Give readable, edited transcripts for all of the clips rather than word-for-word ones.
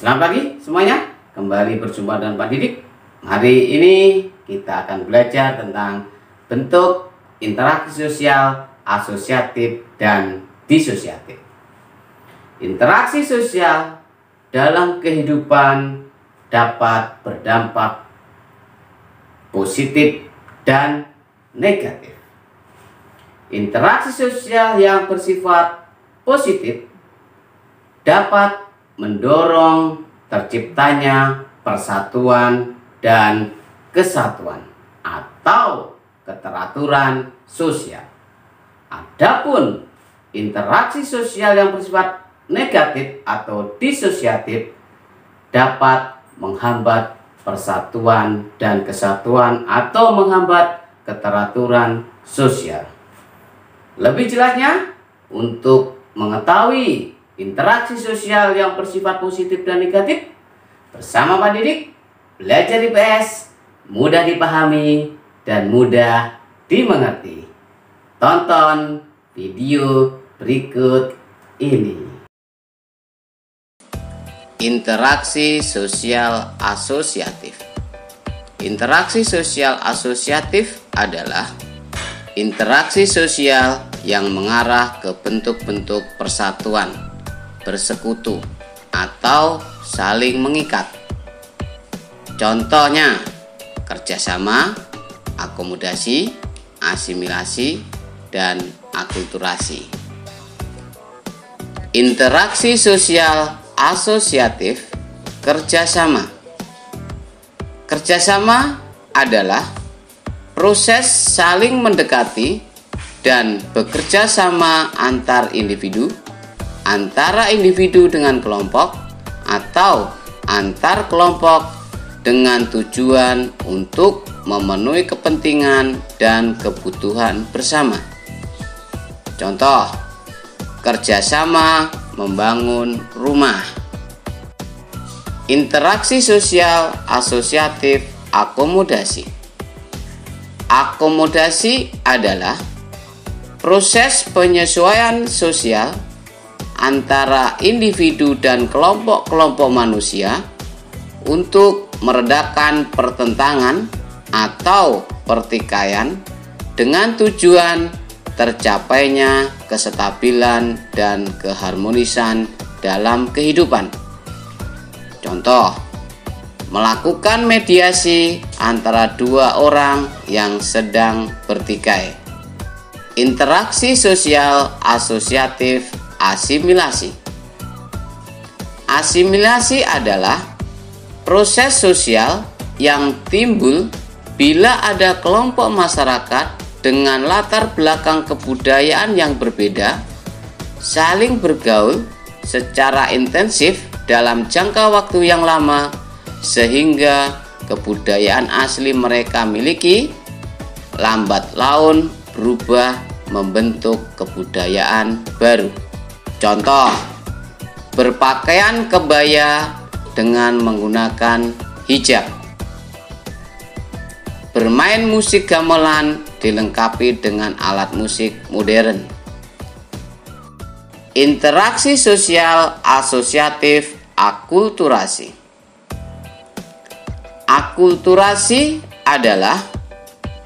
Selamat pagi semuanya, kembali berjumpa dengan Pak Didik. Hari ini kita akan belajar tentang bentuk interaksi sosial, asosiatif, dan disosiatif. Interaksi sosial dalam kehidupan dapat berdampak positif dan negatif. Interaksi sosial yang bersifat positif dapat mendorong terciptanya persatuan dan kesatuan atau keteraturan sosial. Adapun interaksi sosial yang bersifat negatif atau disosiatif dapat menghambat persatuan dan kesatuan atau menghambat keteraturan sosial. Lebih jelasnya, untuk mengetahui interaksi sosial yang bersifat positif dan negatif, bersama Pak Didik, belajar IPS mudah dipahami dan mudah dimengerti. Tonton video berikut ini. Interaksi sosial asosiatif. Interaksi sosial asosiatif adalah interaksi sosial yang mengarah ke bentuk-bentuk persatuan, bersekutu, atau saling mengikat. Contohnya, kerjasama, akomodasi, asimilasi, dan akulturasi. Interaksi sosial asosiatif, kerjasama. Kerjasama adalah proses saling mendekati dan bekerja sama antar individu, antara individu dengan kelompok, atau antar kelompok dengan tujuan untuk memenuhi kepentingan dan kebutuhan bersama. Contoh, kerjasama membangun rumah. Interaksi sosial asosiatif akomodasi. Akomodasi adalah proses penyesuaian sosial antara individu dan kelompok-kelompok manusia untuk meredakan pertentangan atau pertikaian dengan tujuan tercapainya kestabilan dan keharmonisan dalam kehidupan. Contoh, melakukan mediasi antara dua orang yang sedang bertikai. Interaksi sosial asosiatif asimilasi. Asimilasi adalah proses sosial yang timbul bila ada kelompok masyarakat dengan latar belakang kebudayaan yang berbeda saling bergaul secara intensif dalam jangka waktu yang lama, sehingga kebudayaan asli mereka miliki lambat laun berubah membentuk kebudayaan baru. Contoh, berpakaian kebaya dengan menggunakan hijab. Bermain musik gamelan dilengkapi dengan alat musik modern. Interaksi sosial asosiatif akulturasi. Akulturasi adalah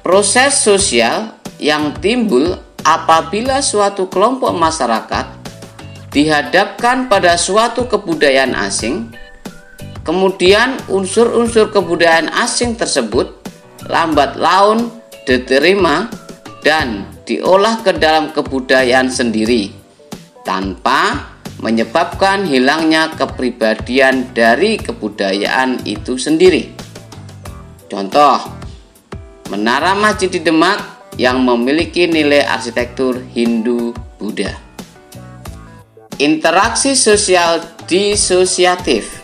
proses sosial yang timbul apabila suatu kelompok masyarakat dihadapkan pada suatu kebudayaan asing, kemudian unsur-unsur kebudayaan asing tersebut lambat laun diterima dan diolah ke dalam kebudayaan sendiri tanpa menyebabkan hilangnya kepribadian dari kebudayaan itu sendiri. Contoh, Menara Masjid di Demak yang memiliki nilai arsitektur Hindu-Buddha. Interaksi sosial disosiatif.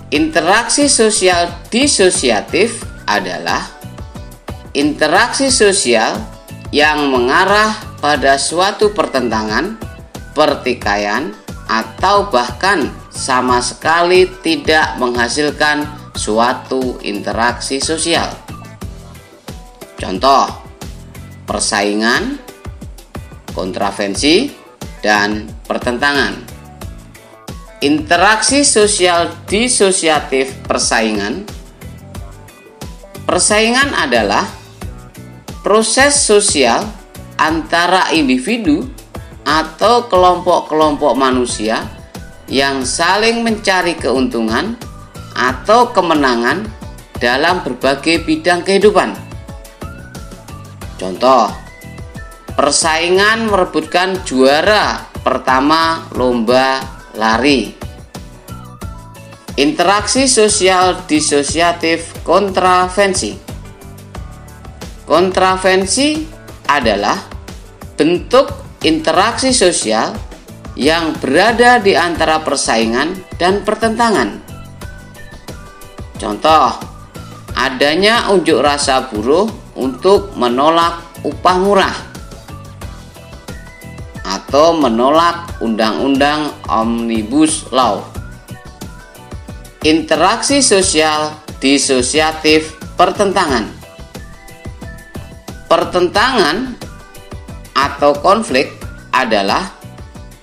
Interaksi sosial disosiatif adalah interaksi sosial yang mengarah pada suatu pertentangan, pertikaian, atau bahkan sama sekali tidak menghasilkan suatu interaksi sosial. Contoh, persaingan, kontravensi, dan pertentangan. Interaksi sosial disosiatif persaingan. Persaingan adalah proses sosial antara individu atau kelompok-kelompok manusia yang saling mencari keuntungan atau kemenangan dalam berbagai bidang kehidupan. Contoh, persaingan merebutkan juara pertama lomba lari. Interaksi sosial disosiatif kontravensi. Kontravensi adalah bentuk interaksi sosial yang berada di antara persaingan dan pertentangan. Contoh, adanya unjuk rasa buruh untuk menolak upah murah atau menolak undang-undang Omnibus Law. Interaksi sosial disosiatif pertentangan. Pertentangan atau konflik adalah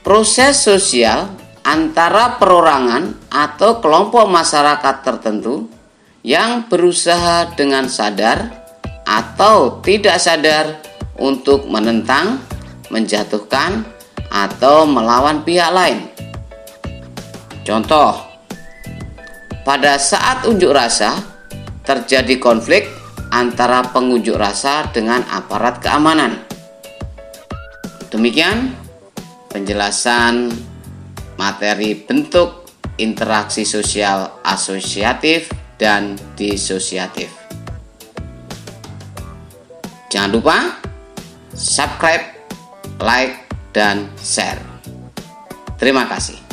proses sosial antara perorangan atau kelompok masyarakat tertentu yang berusaha dengan sadar atau tidak sadar untuk menentang, menjatuhkan, atau melawan pihak lain. Contoh, pada saat unjuk rasa terjadi konflik antara pengunjuk rasa dengan aparat keamanan. Demikian penjelasan materi bentuk interaksi sosial asosiatif dan disosiatif. Jangan lupa subscribe, like, dan share. Terima kasih.